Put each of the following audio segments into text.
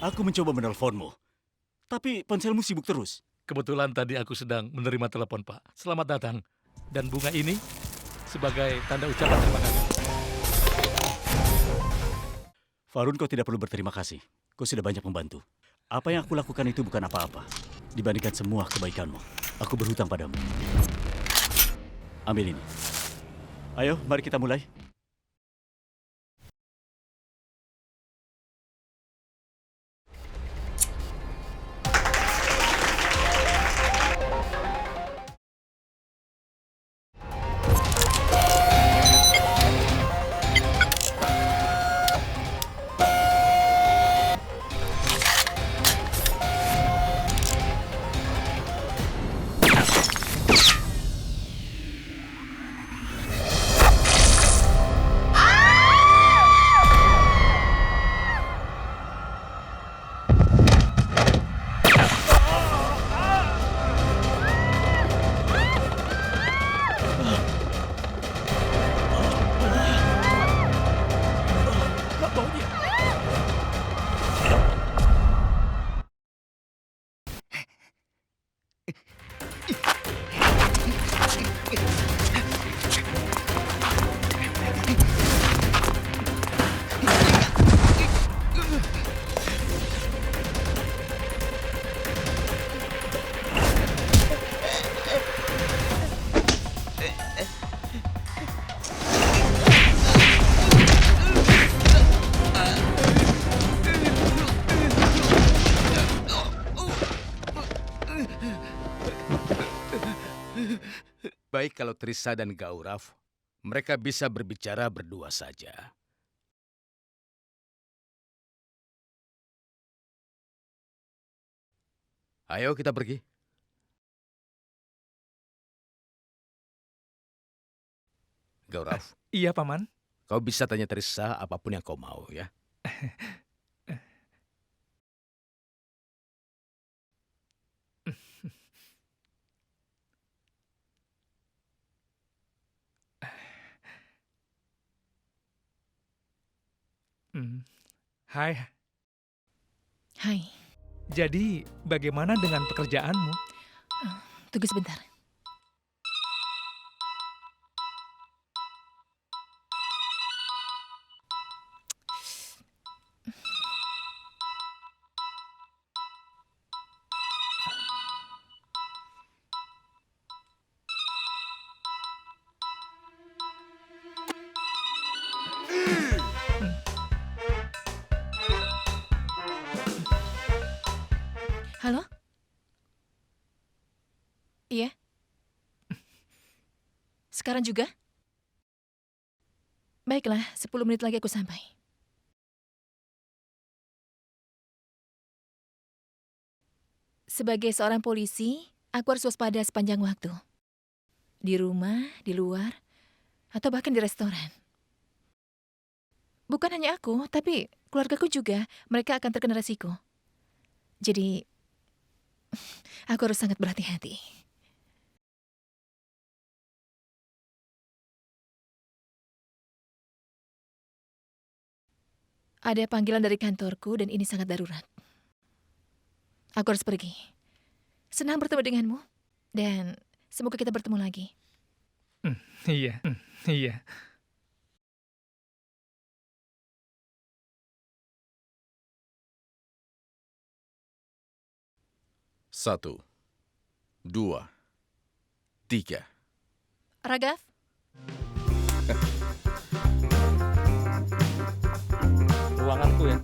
Aku mencoba menelponmu, tapi ponselmu sibuk terus. Kebetulan tadi aku sedang menerima telepon, Pak. Selamat datang. Dan bunga ini sebagai tanda ucapan terima kasih. Farun, kau tidak perlu berterima kasih. Kau sudah banyak membantu. Apa yang aku lakukan itu bukan apa-apa dibandingkan semua kebaikanmu. Aku berhutang padamu. Ambil ini. Ayo, mari kita mulai. Baik kalau Trisa dan Gaurav, mereka bisa berbicara berdua saja. Ayo kita pergi. Gaurav, Iya, Paman. kau bisa tanya Trisa apapun yang kau mau ya. Hmm. Hai, Hai, jadi bagaimana dengan pekerjaanmu? tunggu sebentar. Halo? Iya? Sekarang juga? Baiklah, 10 menit lagi aku sampai. Sebagai seorang polisi, aku harus waspada sepanjang waktu. Di rumah, di luar, atau bahkan di restoran. Bukan hanya aku, tapi keluargaku juga. Mereka akan terkena resiko. Jadi, aku harus sangat berhati-hati. Ada panggilan dari kantorku dan ini sangat darurat. Aku harus pergi. Senang bertemu denganmu. Dan semoga kita bertemu lagi. Iya, iya. Satu, dua, tiga. Raghav, Ruanganku ya.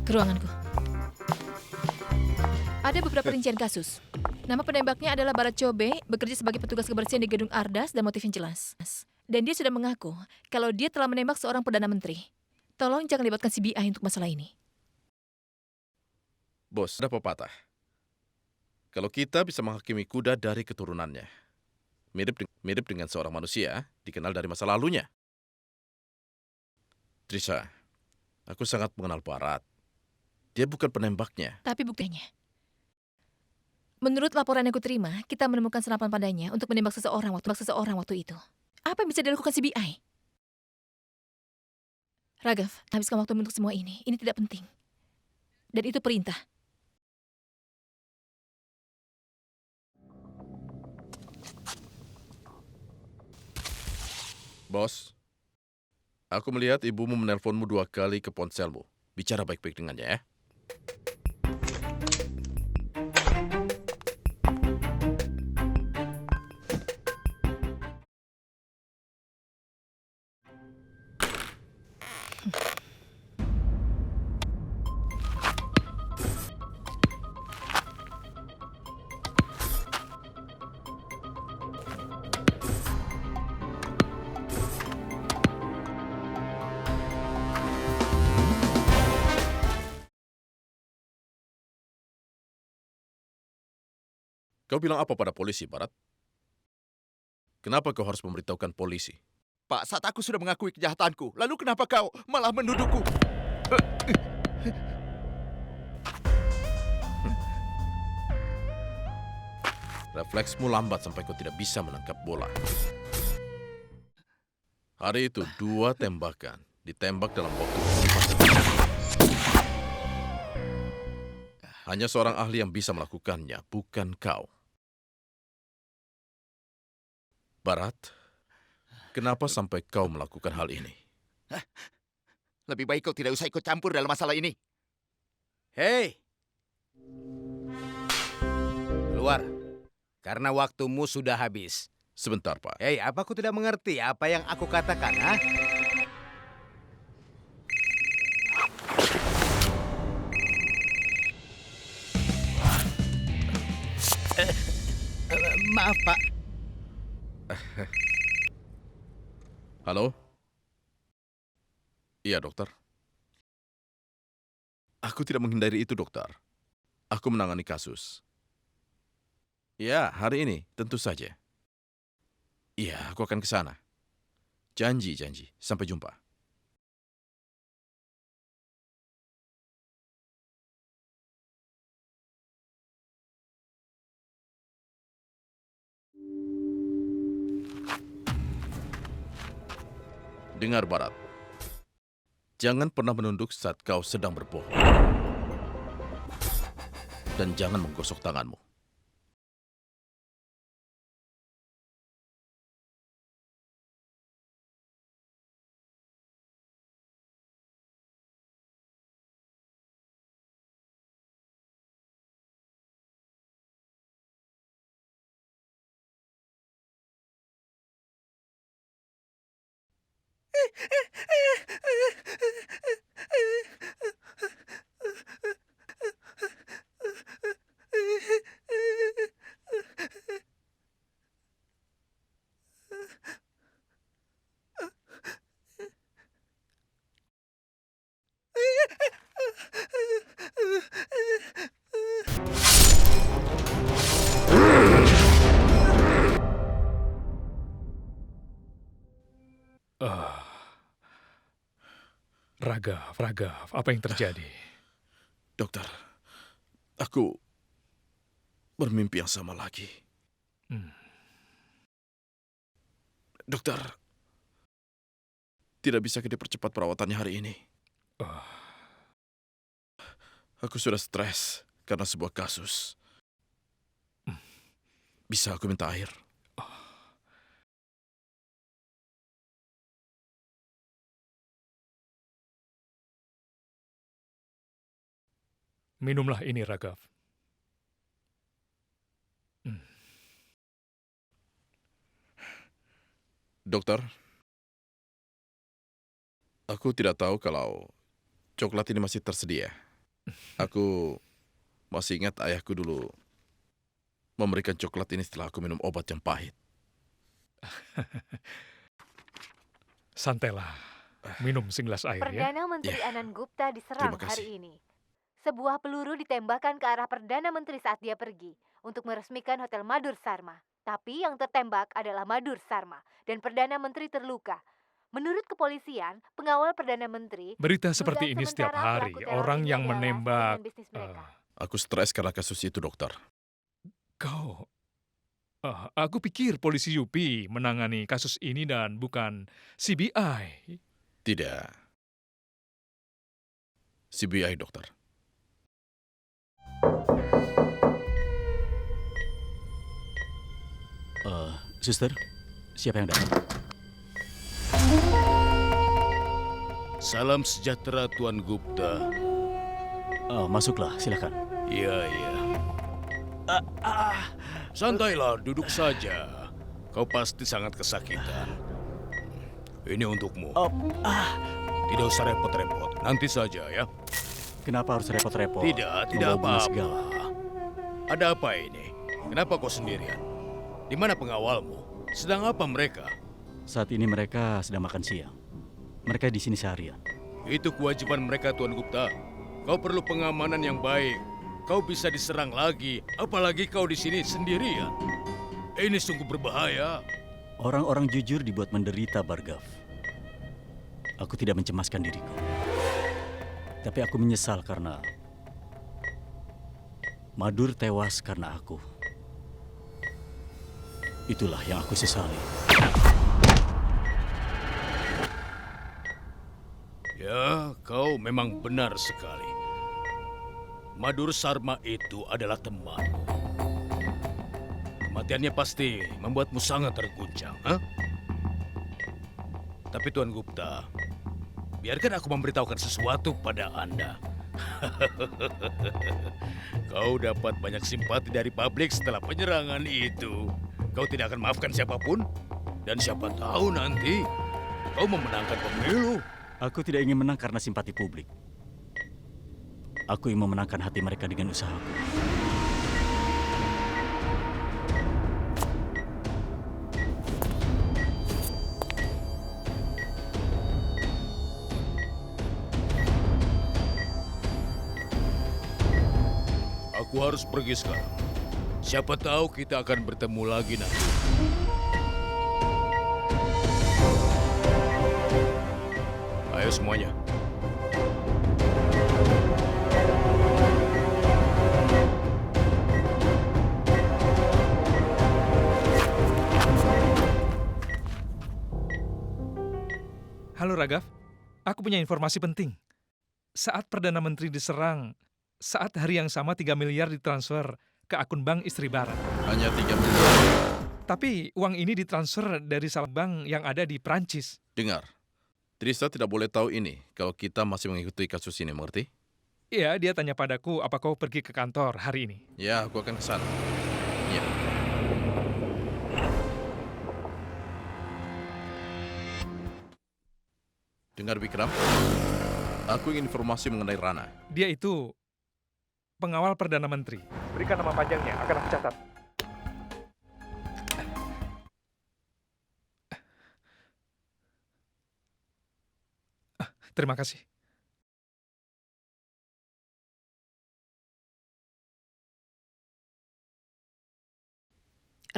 ke ruanganku. Ada beberapa rincian kasus. Nama penembaknya adalah Barat Chobe, bekerja sebagai petugas kebersihan di gedung Ardas dan motifnya jelas. Dan dia sudah mengaku kalau dia telah menembak seorang Perdana Menteri. Tolong jangan libatkan CBI untuk masalah ini. Bos, ada pepatah. Kalau kita bisa menghakimi kuda dari keturunannya, mirip dengan seorang manusia, dikenal dari masa lalunya. Trisha, aku sangat mengenal Barat. Dia bukan penembaknya. Tapi buktinya. Menurut laporan yang kuterima, kita menemukan senapan padanya untuk menembak seseorang waktu itu. Apa yang bisa dilakukan CBI? Raghav, habiskan waktu untuk semua ini. Ini tidak penting. Dan itu perintah. Bos, aku melihat ibumu menelponmu 2 kali ke ponselmu. Bicara baik-baik dengannya ya. Kau bilang apa pada polisi, Barat? Kenapa kau harus memberitahukan polisi? Pak, saat aku sudah mengakui kejahatanku, lalu kenapa kau malah menuduhku? Refleksmu lambat sampai kau tidak bisa menangkap bola. Hari itu 2 tembakan ditembak dalam waktu 5 detik. Hanya seorang ahli yang bisa melakukannya, bukan kau. Barat, kenapa sampai kau melakukan hal ini? Lebih baik kau tidak usah ikut campur dalam masalah ini. Hei! Keluar, karena waktumu sudah habis. Sebentar, Pak. Hei, apa aku tidak mengerti apa yang aku katakan, ha? Maaf, Pak. Halo? Iya, dokter. Aku tidak menghindari itu, dokter. Aku menangani kasus. Ya, hari ini, tentu saja. Iya, aku akan ke sana. Janji. Sampai jumpa. Dengar, Barat. Jangan pernah menunduk saat kau sedang berbohong. Dan jangan menggosok tanganmu. Raghav, apa yang terjadi? Dokter, aku bermimpi yang sama lagi. Dokter, tidak bisa dipercepat perawatannya hari ini. Aku sudah stres karena sebuah kasus. Bisa aku minta air? Minumlah ini, Raghav. Dokter, aku tidak tahu kalau coklat ini masih tersedia. Aku masih ingat ayahku dulu memberikan coklat ini setelah aku minum obat yang pahit. Santailah. Minum segelas air ya. Perdana Menteri Ya. Anand Gupta diserang Terima kasih. hari ini. Sebuah peluru ditembakkan ke arah Perdana Menteri saat dia pergi untuk meresmikan Hotel Madhur Sarma. Tapi yang tertembak adalah Madhur Sarma dan Perdana Menteri terluka. Menurut kepolisian, pengawal Perdana Menteri Berita dugaan seperti ini setiap sementara hari. pelaku teror Orang ini yang adalah menembak. hubungan bisnis mereka. Aku stres karena kasus itu, dokter. Kau... aku pikir polisi UP menangani kasus ini dan bukan CBI. Tidak. CBI, dokter. Suster, siapa yang datang? Salam sejahtera Tuan Gupta. Oh, masuklah, silakan. Iya, iya. Santailah, duduk saja. Kau pasti sangat kesakitan. Ini untukmu. Tidak usah repot-repot. Nanti saja ya. Kenapa harus repot-repot? Tidak Membawa bunga apa-apa. segala. Ada apa ini? Kenapa kau sendirian? Di mana pengawalmu? Sedang apa mereka? Saat ini mereka sedang makan siang. Mereka di sini seharian. Itu kewajiban mereka, Tuan Gupta. Kau perlu pengamanan yang baik. Kau bisa diserang lagi, apalagi kau di sini sendirian. Ini sungguh berbahaya. Orang-orang jujur dibuat menderita, Bargav. Aku tidak mencemaskan diriku. Tapi aku menyesal karena Madur tewas karena aku. Itulah yang aku sesali. Ya, kau memang benar sekali. Madur Sarma itu adalah temanmu. Kematiannya pasti membuatmu sangat terguncang, ha? Tapi Tuan Gupta, biarkan aku memberitahukan sesuatu pada Anda. Kau dapat banyak simpati dari publik setelah penyerangan itu. Kau tidak akan maafkan siapapun. Dan siapa tahu nanti kau memenangkan pemilu. Aku tidak ingin menang karena simpati publik. Aku ingin memenangkan hati mereka dengan usahaku. Aku harus pergi sekarang. Siapa tahu kita akan bertemu lagi nanti. Ayo semuanya. Halo Ragav, aku punya informasi penting. Saat Perdana Menteri diserang, saat hari yang sama 3 miliar ditransfer ke akun bank istri Barat. Hanya 3 miliar. Tapi uang ini ditransfer dari salah bank yang ada di Prancis. Dengar, Trista tidak boleh tahu ini kalau kita masih mengikuti kasus ini, mengerti? Iya, dia tanya padaku apa kau pergi ke kantor hari ini. Ya, aku akan ke sana. Ya. Dengar Vikram, aku ingin informasi mengenai Rana. Dia itu pengawal Perdana Menteri. Berikan nama panjangnya, akan aku catat. Terima kasih.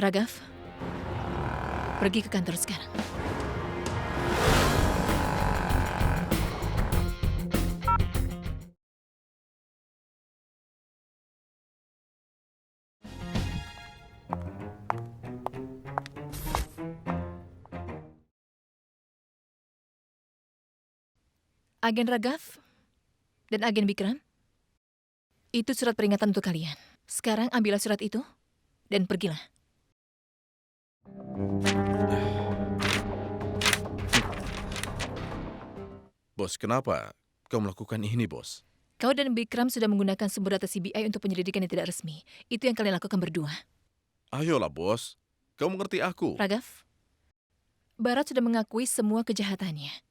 Ragav, pergi ke kantor sekarang. Agen Ragav dan Agen Bikram, itu surat peringatan untuk kalian. Sekarang ambillah surat itu dan pergilah. Bos, kenapa kau melakukan ini, bos? Kau dan Bikram sudah menggunakan sumber data CBI untuk penyelidikan yang tidak resmi. Itu yang kalian lakukan berdua. Ayolah, bos. Kau mengerti aku. Ragav, Barat sudah mengakui semua kejahatannya.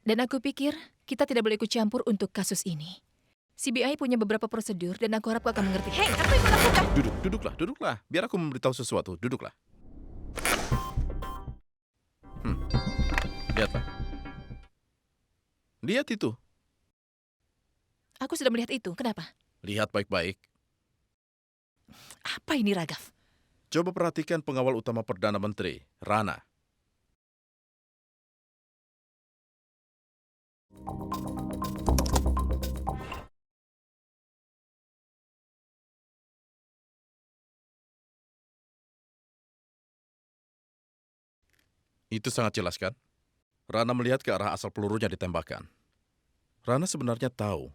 Dan aku pikir kita tidak boleh ikut campur untuk kasus ini. CBI punya beberapa prosedur dan aku harap kau akan mengerti. Hei, apa yang kau lakukan? Duduklah. Biar aku memberitahu sesuatu. Duduklah. Lihatlah. Lihat itu. Aku sudah melihat itu. Kenapa? Lihat baik-baik. Apa ini, Ragav? Coba perhatikan pengawal utama Perdana Menteri, Rana. Itu sangat jelas kan? Rana melihat ke arah asal pelurunya ditembakkan. Rana sebenarnya tahu.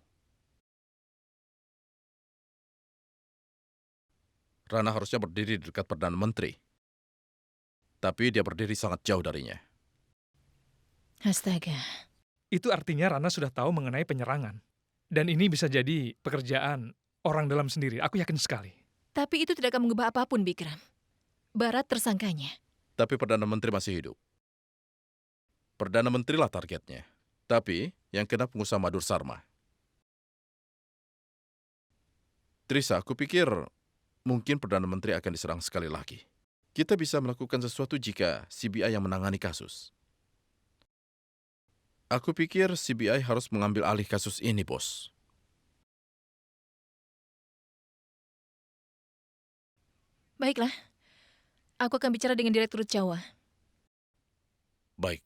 Rana harusnya berdiri di dekat Perdana Menteri. Tapi dia berdiri sangat jauh darinya. Astaga. Itu artinya Rana sudah tahu mengenai penyerangan. Dan ini bisa jadi pekerjaan orang dalam sendiri. Aku yakin sekali. Tapi itu tidak akan mengubah apapun, Bikram. Barat tersangkanya. Tapi Perdana Menteri masih hidup. Perdana Menteri lah targetnya. Tapi yang kena pengusaha Madhur Sarma. Trisa, aku pikir mungkin Perdana Menteri akan diserang sekali lagi. Kita bisa melakukan sesuatu jika CBI yang menangani kasus. Aku pikir CBI harus mengambil alih kasus ini, Bos. Baiklah. Aku akan bicara dengan Direktur Jawa. Baik.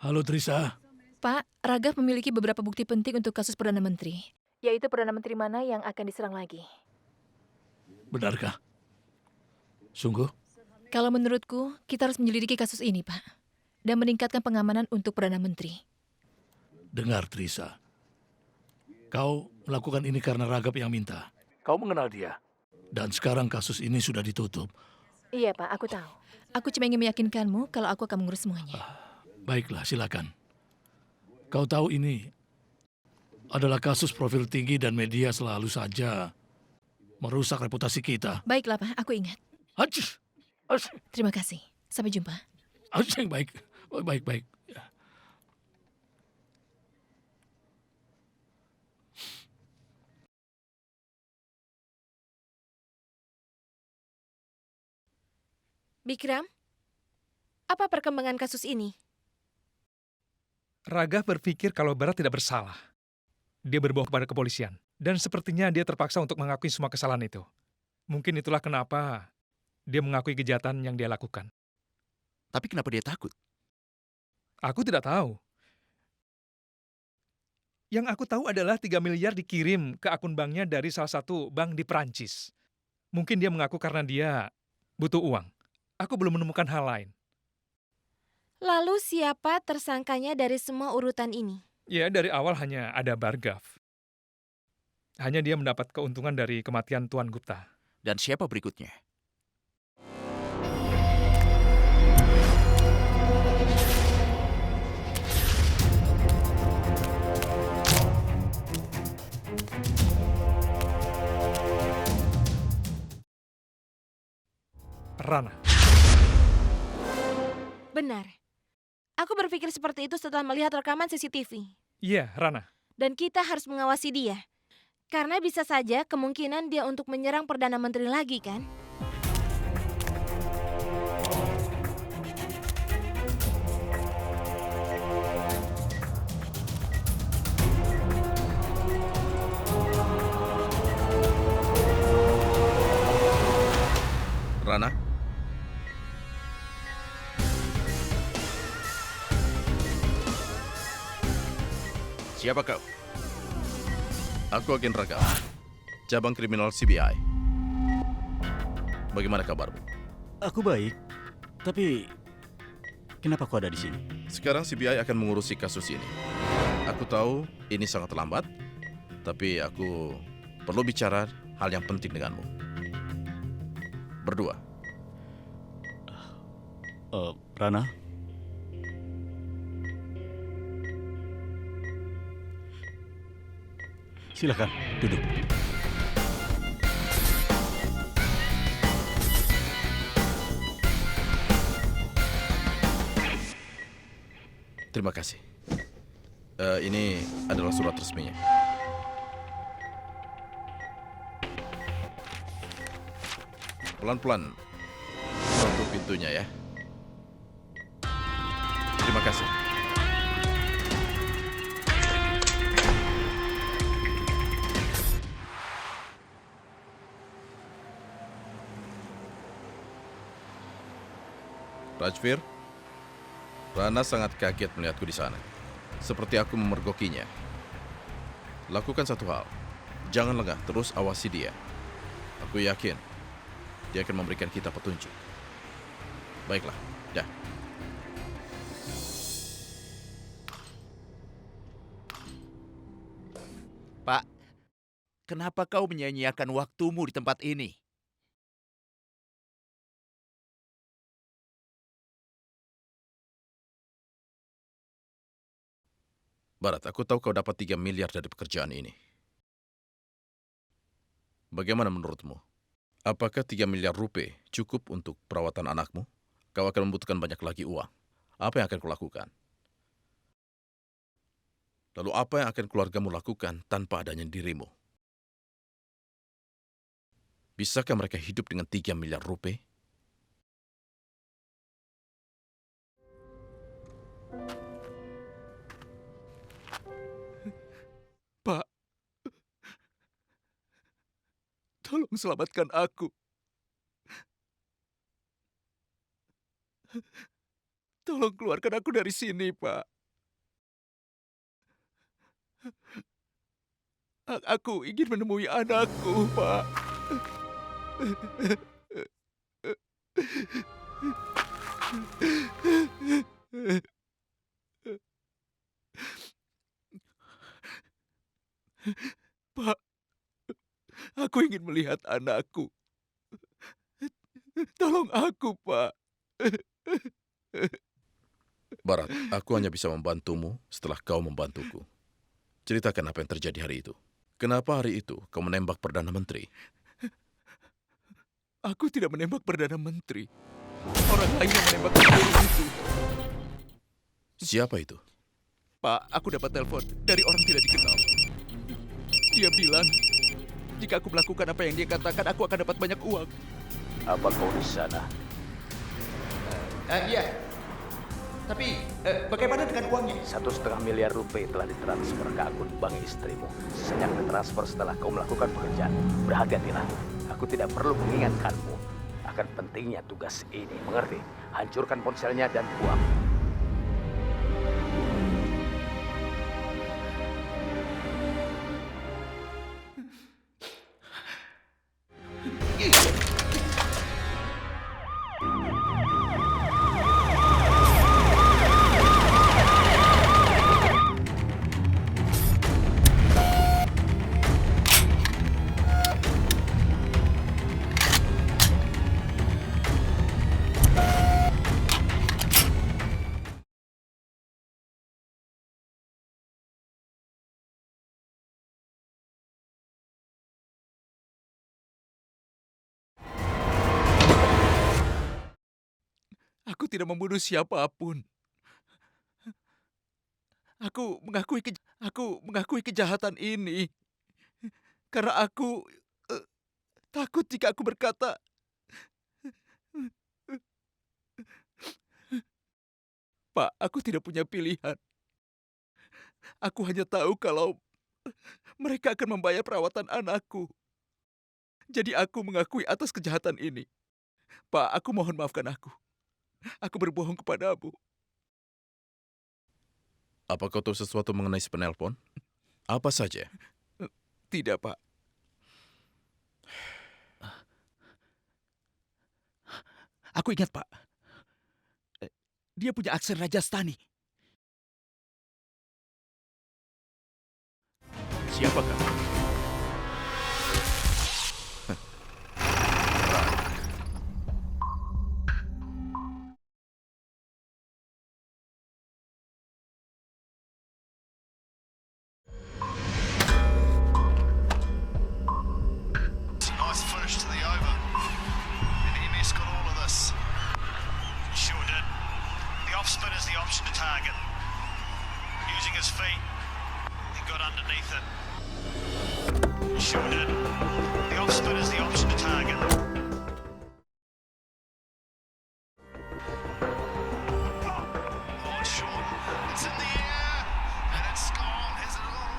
Halo Trisa, Pak, Raghav memiliki beberapa bukti penting untuk kasus Perdana Menteri. Yaitu Perdana Menteri mana yang akan diserang lagi. benarkah? Sungguh? Kalau menurutku, kita harus menyelidiki kasus ini, Pak. Dan meningkatkan pengamanan untuk Perdana Menteri. Dengar Trisa, kau melakukan ini karena Raghav yang minta. Kau mengenal dia. Dan sekarang kasus ini sudah ditutup. Iya, Pak, aku tahu. Aku cuma ingin meyakinkanmu kalau aku akan mengurus semuanya. Baiklah, silakan. Kau tahu ini adalah kasus profil tinggi dan media selalu saja merusak reputasi kita. Baiklah, Pak, aku ingat. Aduh, Terima kasih. Sampai jumpa. baik. Baik. Ya. Bikram, apa perkembangan kasus ini? Raghav berpikir kalau Barat tidak bersalah. Dia berbohong kepada kepolisian. Dan sepertinya dia terpaksa untuk mengakui semua kesalahan itu. Mungkin itulah kenapa dia mengakui kejahatan yang dia lakukan. Tapi kenapa dia takut? Aku tidak tahu. Yang aku tahu adalah 3 miliar dikirim ke akun banknya dari salah satu bank di Perancis. Mungkin dia mengaku karena dia butuh uang. Aku belum menemukan hal lain. Lalu siapa tersangkanya dari semua urutan ini? Ya, dari awal hanya ada Bhargav. Hanya dia mendapat keuntungan dari kematian Tuan Gupta. Dan siapa berikutnya? Rana. Benar. Aku berpikir seperti itu setelah melihat rekaman CCTV. Iya, Rana. Dan kita harus mengawasi dia. Karena bisa saja kemungkinan dia untuk menyerang Perdana Menteri lagi, kan? Rana? Siapa kau? Aku agen Raghav, cabang kriminal CBI. Bagaimana kabarmu? Aku baik, tapi kenapa kau ada di sini? Sekarang CBI akan mengurusi kasus ini. Aku tahu ini sangat lambat, tapi aku perlu bicara hal yang penting denganmu. Berdua. Rana? Silakan, duduk. Terima kasih. Ini adalah surat resminya. Pelan-pelan tutup pintunya ya. Terima kasih. Rajvir, Rana sangat kaget melihatku di sana. Seperti aku memergokinya. Lakukan satu hal. Jangan lengah, terus awasi dia. Aku yakin dia akan memberikan kita petunjuk. Baiklah, ya. Pak, kenapa kau menyia-nyiakan waktumu di tempat ini? Barat, aku tahu kau dapat 3 miliar dari pekerjaan ini. Bagaimana menurutmu? Apakah 3 miliar rupiah cukup untuk perawatan anakmu? Kau akan membutuhkan banyak lagi uang. Apa yang akan kau lakukan? Lalu apa yang akan keluargamu lakukan tanpa adanya dirimu? Bisakah mereka hidup dengan 3 miliar rupiah? Pak, tolong selamatkan aku. Tolong keluarkan aku dari sini, Pak. Aku ingin menemui anakku, Pak. Pak, aku ingin melihat anakku. Tolong aku, Pak. Barat, aku hanya bisa membantumu setelah kau membantuku. Ceritakan apa yang terjadi hari itu. Kenapa hari itu kau menembak Perdana Menteri? Aku tidak menembak Perdana Menteri. Orang lain yang menembak guru itu. Siapa itu? Pak, aku dapat telepon dari orang tidak dikenal. Dia bilang, jika aku melakukan apa yang dia katakan, aku akan dapat banyak uang. Apa kau di sana? Iya. Tapi, bagaimana dengan uangnya? 1,5 miliar rupiah telah ditransfer ke akun bank istrimu. Sisanya akan ditransfer setelah kau melakukan pekerjaan. Berhati-hatilah. Aku tidak perlu mengingatkanmu akan pentingnya tugas ini. Mengerti? Hancurkan ponselnya dan buang. Aku tidak membunuh siapapun. Aku mengakui kejahatan ini karena aku takut jika aku berkata. Pak, aku tidak punya pilihan. Aku hanya tahu kalau mereka akan membayar perawatan anakku. Jadi aku mengakui atas kejahatan ini. Pak, aku mohon maafkan aku. Aku berbohong kepadamu. Apa kau tahu sesuatu mengenai si penelpon? Apa saja? Tidak, Pak. Aku ingat, Pak. Dia punya aksen Rajasthani. Siapakah? Nice finish to the over. And Ines got all of this. Sure did. The off spin is the option to target. Using his feet, he got underneath it. Sure did. The off spin is the option to target. Oh, short. It's in the air. And it's gone. Has it all?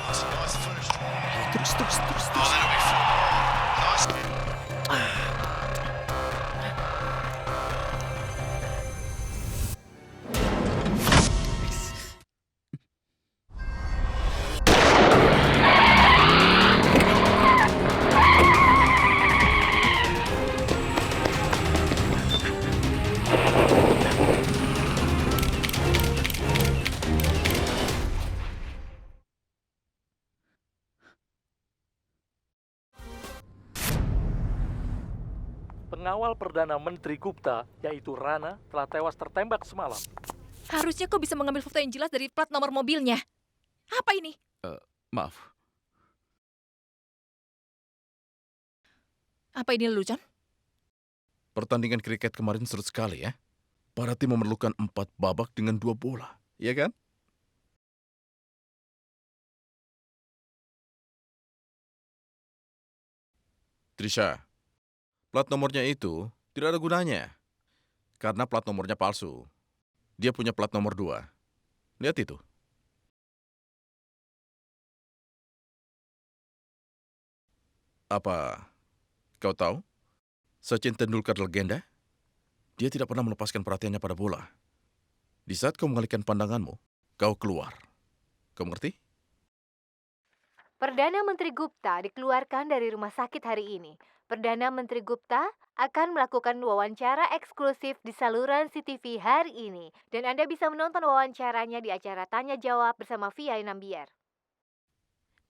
It's a nice finish. Oh, that'll be fun. Nice. pengawal Perdana Menteri Gupta, yaitu Rana, telah tewas tertembak semalam. Harusnya kau bisa mengambil foto yang jelas dari plat nomor mobilnya. Apa ini? Maaf. Apa ini lelucon? Pertandingan kriket kemarin seru sekali ya. Para tim memerlukan 4 babak dengan 2 bola, iya kan? Trisha, plat nomornya itu tidak ada gunanya. Karena plat nomornya palsu. Dia punya plat nomor 2. Lihat itu. Apa kau tahu? Sachin Tendulkar legenda? Dia tidak pernah melepaskan perhatiannya pada bola. Di saat kau mengalihkan pandanganmu, kau keluar. Kau mengerti? Perdana Menteri Gupta dikeluarkan dari rumah sakit hari ini. Perdana Menteri Gupta akan melakukan wawancara eksklusif di saluran CTV hari ini. Dan Anda bisa menonton wawancaranya di acara Tanya Jawab bersama Via Nambiar.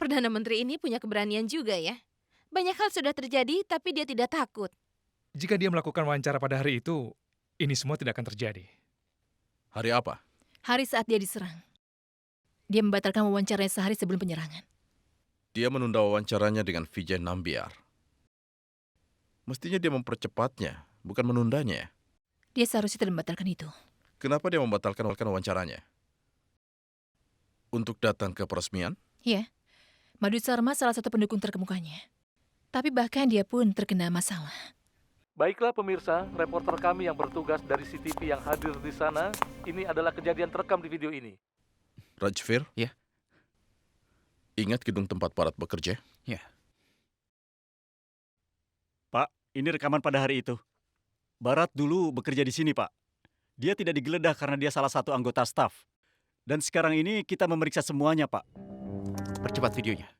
Perdana Menteri ini punya keberanian juga ya. Banyak hal sudah terjadi, tapi dia tidak takut. Jika dia melakukan wawancara pada hari itu, ini semua tidak akan terjadi. Hari apa? Hari saat dia diserang. Dia membatalkan wawancaranya sehari sebelum penyerangan. Dia menunda wawancaranya dengan Vijay Nambiar. Mestinya dia mempercepatnya, bukan menundanya. Dia seharusnya tidak membatalkan itu. Kenapa dia membatalkan wawancaranya? Untuk datang ke peresmian? Ya, Madhu Sarma salah satu pendukung terkemukanya. Tapi bahkan dia pun terkena masalah. Baiklah pemirsa, reporter kami yang bertugas dari CTV yang hadir di sana, ini adalah kejadian terekam di video ini. Rajvir? Ya. Ingat gedung tempat Barat bekerja? Ya. Pak, ini rekaman pada hari itu. Barat dulu bekerja di sini, Pak. Dia tidak digeledah karena dia salah satu anggota staf. Dan sekarang ini kita memeriksa semuanya, Pak. Percepat videonya.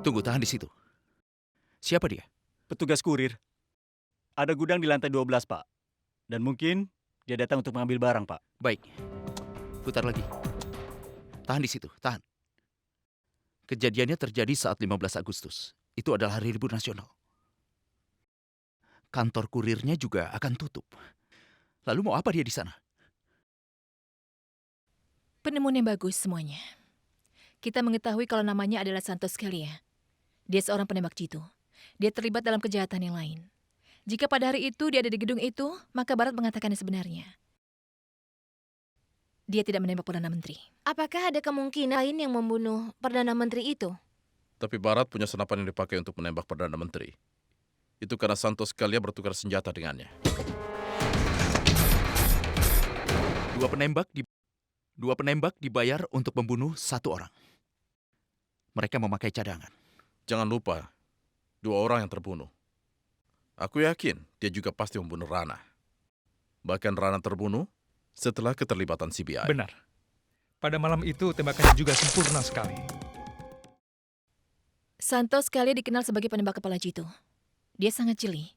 Tunggu, tahan di situ. Siapa dia? Petugas kurir. Ada gudang di lantai 12, Pak. Dan mungkin dia datang untuk mengambil barang, Pak. Baik. Putar lagi. Tahan di situ, tahan. Kejadiannya terjadi saat 15 Agustus. Itu adalah hari libur nasional. Kantor kurirnya juga akan tutup. Lalu mau apa dia di sana? Penemuan yang bagus semuanya. Kita mengetahui kalau namanya adalah Santos Scalia. Dia seorang penembak jitu. Dia terlibat dalam kejahatan yang lain. Jika pada hari itu dia ada di gedung itu, maka Barat mengatakan yang sebenarnya. Dia tidak menembak Perdana Menteri. Apakah ada kemungkinan lain yang membunuh Perdana Menteri itu? Tapi Barat punya senapan yang dipakai untuk menembak Perdana Menteri. Itu karena Santos Scalia bertukar senjata dengannya. Dua penembak dibayar untuk membunuh 1 orang. Mereka memakai cadangan. Jangan lupa, 2 orang yang terbunuh. Aku yakin dia juga pasti membunuh Rana. Bahkan Rana terbunuh setelah keterlibatan CBI. Benar. Pada malam itu tembakannya juga sempurna sekali. Santos Scalia dikenal sebagai penembak kepala jitu. Dia sangat jeli.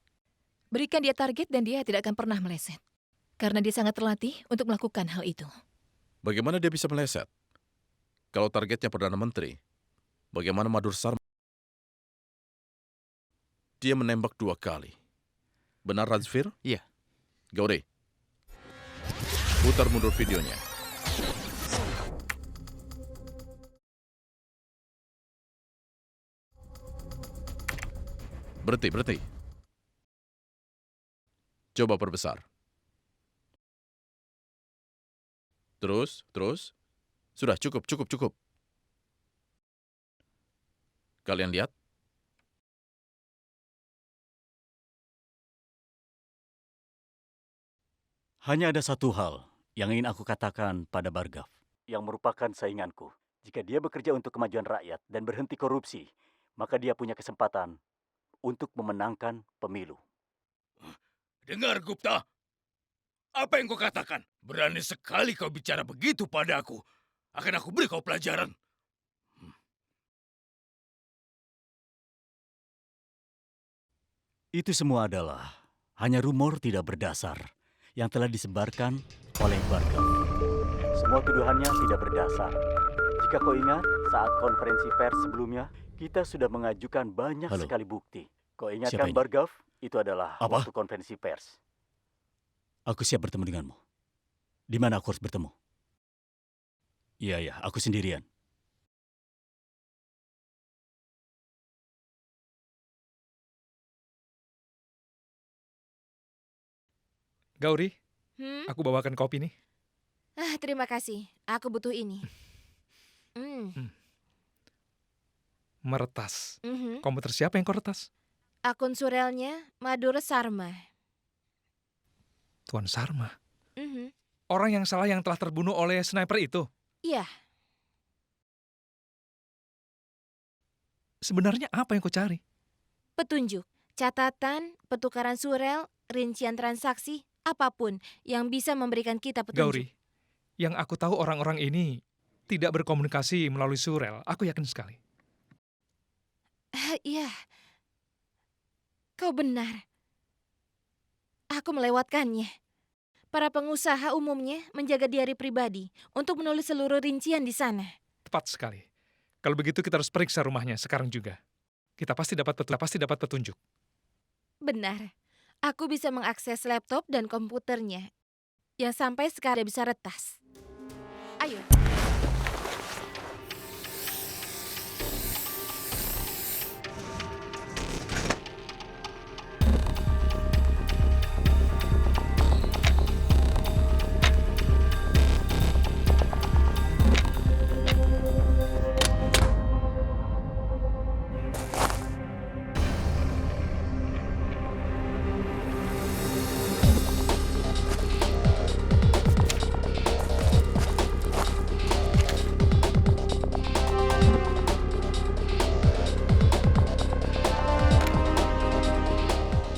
Berikan dia target dan dia tidak akan pernah meleset. Karena dia sangat terlatih untuk melakukan hal itu. Bagaimana dia bisa meleset? Kalau targetnya Perdana Menteri, bagaimana Madhur Sarma? Dia menembak 2 kali. Benar, Rajvir? Iya. Gauri, putar mundur videonya. Berhenti. Coba perbesar. Terus. Sudah, cukup. Kalian lihat? Hanya ada satu hal yang ingin aku katakan pada Bargav, yang merupakan sainganku. Jika dia bekerja untuk kemajuan rakyat dan berhenti korupsi, maka dia punya kesempatan untuk memenangkan pemilu. Dengar, Gupta. Apa yang kau katakan? Berani sekali kau bicara begitu padaku. Akan aku beri kau pelajaran. Itu semua adalah hanya rumor tidak berdasar yang telah disebarkan oleh Bargav. Semua tuduhannya tidak berdasar. Jika kau ingat, saat konferensi pers sebelumnya, kita sudah mengajukan banyak Halo. sekali bukti. Kau ingat Siapa kan, ini? Bargav? Itu adalah Apa? waktu konferensi pers. Aku siap bertemu denganmu. Di mana aku harus bertemu? Iya, aku sendirian. Gauri, Hmm? aku bawakan kopi nih. Terima kasih. Aku butuh ini. Meretas. Mhm. Komputer siapa yang kau retas? Akun surelnya Madur Sarma. Tuan Sarma. Mhm. Orang yang salah yang telah terbunuh oleh sniper itu. Iya, Sebenarnya apa yang kau cari? petunjuk, catatan, pertukaran surel, rincian transaksi, apapun yang bisa memberikan kita petunjuk. Gauri, yang aku tahu orang-orang ini tidak berkomunikasi melalui surel. Aku yakin sekali. Iya, kau benar. Aku melewatkannya. Para pengusaha umumnya menjaga diari pribadi untuk menulis seluruh rincian di sana. Tepat sekali. Kalau begitu kita harus periksa rumahnya sekarang juga. Kita pasti dapat petunjuk. Benar, aku bisa mengakses laptop dan komputernya yang sampai sekarang bisa retas. Ayo.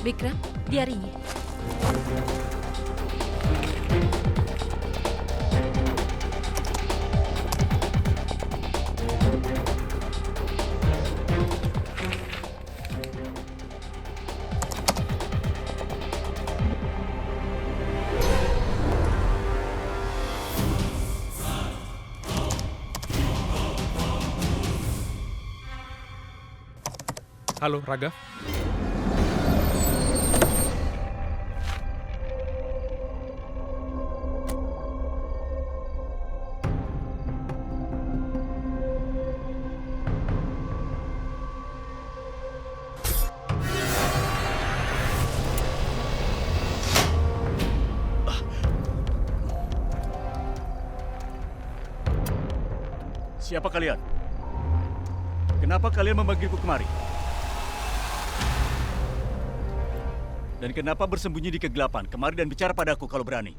Bikram, diarinya. Halo, Raga. Siapa kalian? Kenapa kalian memanggilku kemari? Dan kenapa bersembunyi di kegelapan? Kemari dan bicara padaku kalau berani.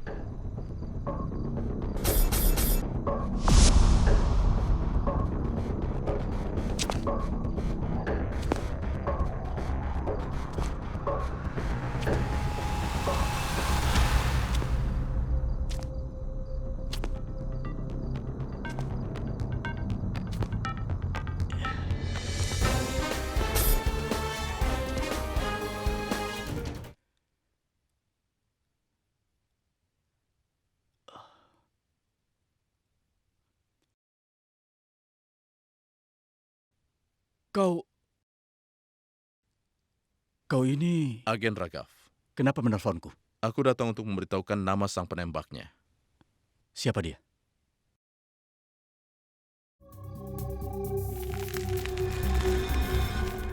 Kau ini... Agen Ragav. Kenapa menelponku? Aku datang untuk memberitahukan nama sang penembaknya. Siapa dia?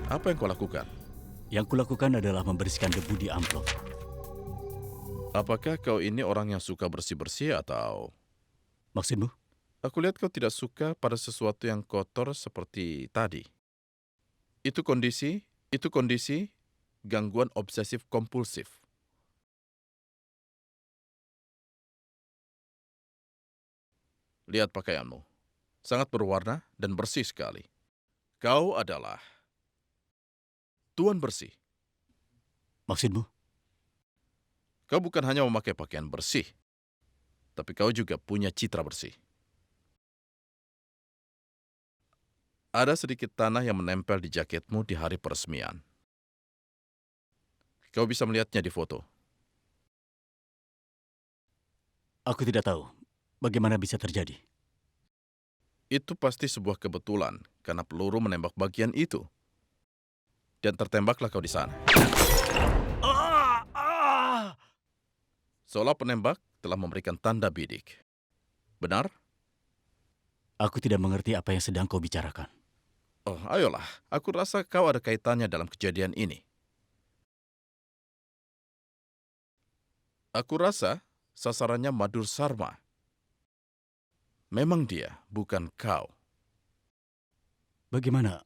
Apa yang kau lakukan? Yang kulakukan adalah membersihkan debu di amplop. Apakah kau ini orang yang suka bersih-bersih atau... Maksudmu? Aku lihat kau tidak suka pada sesuatu yang kotor seperti tadi. Itu kondisi gangguan obsesif kompulsif. Lihat pakaianmu. Sangat berwarna dan bersih sekali. Kau adalah tuan bersih. Maksudmu? Kau bukan hanya memakai pakaian bersih, tapi kau juga punya citra bersih. Ada sedikit tanah yang menempel di jaketmu di hari peresmian. Kau bisa melihatnya di foto. Aku tidak tahu bagaimana bisa terjadi. Itu pasti sebuah kebetulan karena peluru menembak bagian itu. Dan tertembaklah kau di sana. Seolah penembak telah memberikan tanda bidik. Benar? Aku tidak mengerti apa yang sedang kau bicarakan. Oh, ayolah. Aku rasa kau ada kaitannya dalam kejadian ini. Aku rasa sasarannya Madhur Sarma. Memang dia, bukan kau. Bagaimana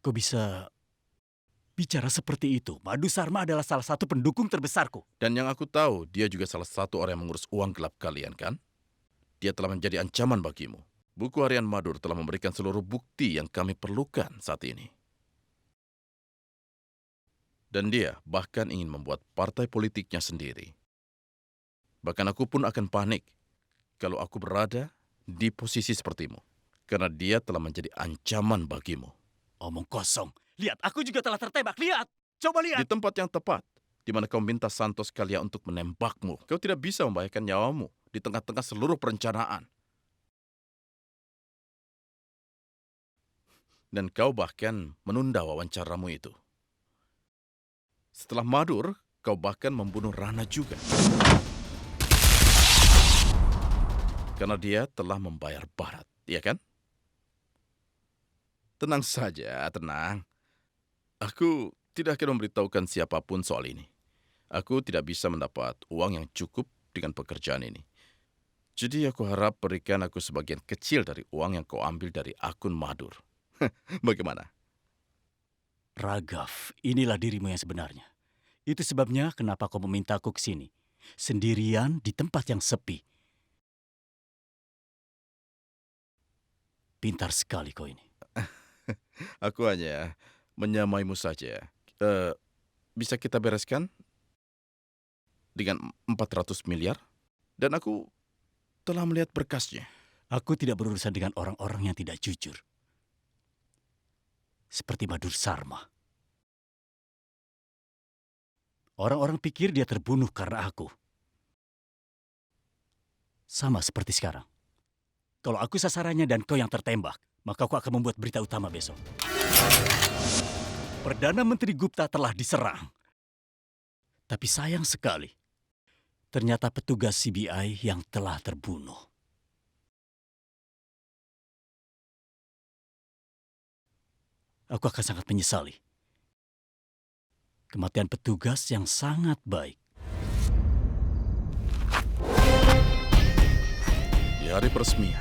kau bisa bicara seperti itu? Madhur Sarma adalah salah satu pendukung terbesarku. Dan yang aku tahu, dia juga salah satu orang yang mengurus uang gelap kalian, kan? Dia telah menjadi ancaman bagimu. Buku harian Madhur telah memberikan seluruh bukti yang kami perlukan saat ini. Dan dia bahkan ingin membuat partai politiknya sendiri. Bahkan aku pun akan panik kalau aku berada di posisi sepertimu. Karena dia telah menjadi ancaman bagimu. Omong kosong. Lihat, aku juga telah tertembak. Lihat, coba lihat. Di tempat yang tepat, di mana kau minta Santos Kalia untuk menembakmu. Kau tidak bisa membahayakan nyawamu di tengah-tengah seluruh perencanaan. Dan kau bahkan menunda wawancaramu itu. Setelah Madhur, kau bahkan membunuh Rana juga. Karena dia telah membayar Bharat, iya kan? Tenang saja, tenang. Aku tidak akan memberitahukan siapapun soal ini. Aku tidak bisa mendapat uang yang cukup dengan pekerjaan ini. Jadi aku harap berikan aku sebagian kecil dari uang yang kau ambil dari akun Madhur. Bagaimana? Raghav, inilah dirimu yang sebenarnya. Itu sebabnya kenapa kau memintaku ke sini. Sendirian di tempat yang sepi. Pintar sekali kau ini. Aku hanya menyamaimu saja. Bisa kita bereskan dengan 400 miliar? Dan aku telah melihat berkasnya. Aku tidak berurusan dengan orang-orang yang tidak jujur. Seperti Madhur Sarma. Orang-orang pikir dia terbunuh karena aku. Sama seperti sekarang. Kalau aku sasarannya dan kau yang tertembak, maka aku akan membuat berita utama besok. Perdana Menteri Gupta telah diserang. Tapi sayang sekali, ternyata petugas CBI yang telah terbunuh. Aku akan sangat menyesali kematian petugas yang sangat baik. Di hari peresmian,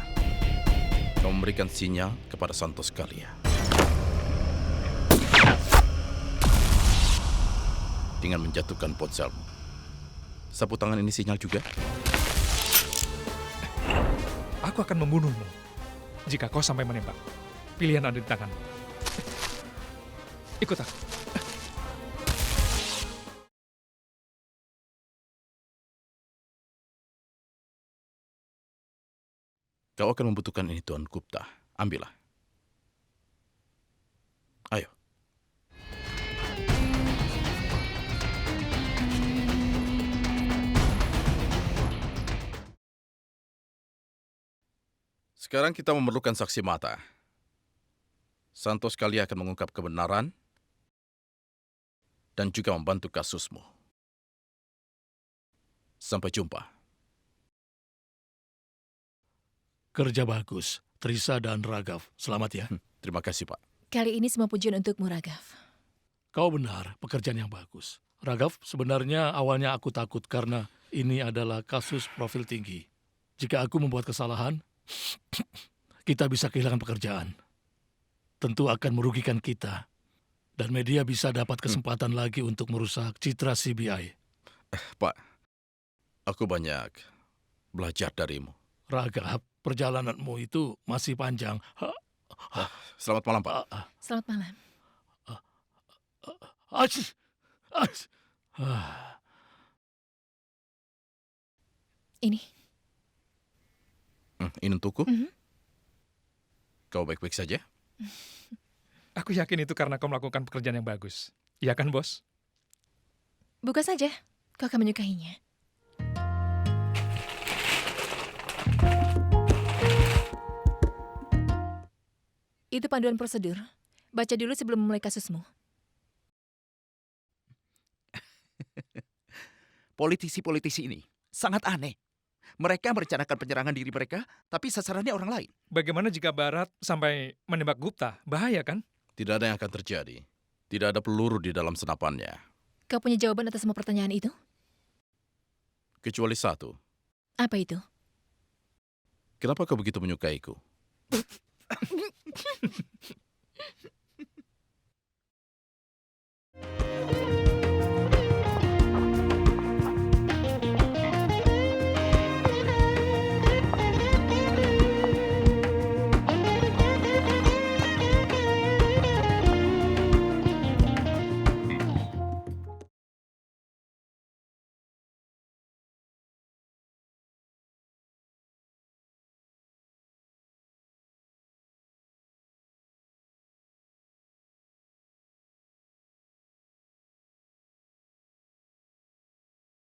kau memberikan sinyal kepada Santos Kalia. Dengan menjatuhkan ponselmu. Sapu tangan ini sinyal juga? Aku akan membunuhmu jika kau sampai menembak. Pilihan ada di tanganmu. Ikut aku. Kau akan membutuhkan ini, Tuan Gupta. Ambillah. Ayo. Sekarang kita memerlukan saksi mata. Santos Kalia akan mengungkap kebenaran dan juga membantu kasusmu. Sampai jumpa. Kerja bagus, Trisa dan Raghav. Selamat ya. Terima kasih, Pak. Kali ini semua pujian untukmu, Raghav. Kau benar, pekerjaan yang bagus. Raghav, sebenarnya awalnya aku takut karena ini adalah kasus profil tinggi. Jika aku membuat kesalahan, kita bisa kehilangan pekerjaan. Tentu akan merugikan kita. Dan media bisa dapat kesempatan lagi untuk merusak citra CBI. Pak, aku banyak belajar darimu. Raghav, perjalananmu itu masih panjang. Selamat malam, Pak. Selamat malam. Ini. Ini untukku? Kau baik-baik saja? Aku yakin itu karena kau melakukan pekerjaan yang bagus. Iya kan, Bos? Buka saja. Kau akan menyukainya. Itu panduan prosedur. Baca dulu sebelum memulai kasusmu. Politisi-politisi ini sangat aneh. Mereka merencanakan penyerangan diri mereka, tapi sasarannya orang lain. Bagaimana jika Barat sampai menembak Gupta? Bahaya kan? Tidak ada yang akan terjadi. Tidak ada peluru di dalam senapannya. Kau punya jawaban atas semua pertanyaan itu? Kecuali satu. Apa itu? Kenapa kau begitu menyukaiku?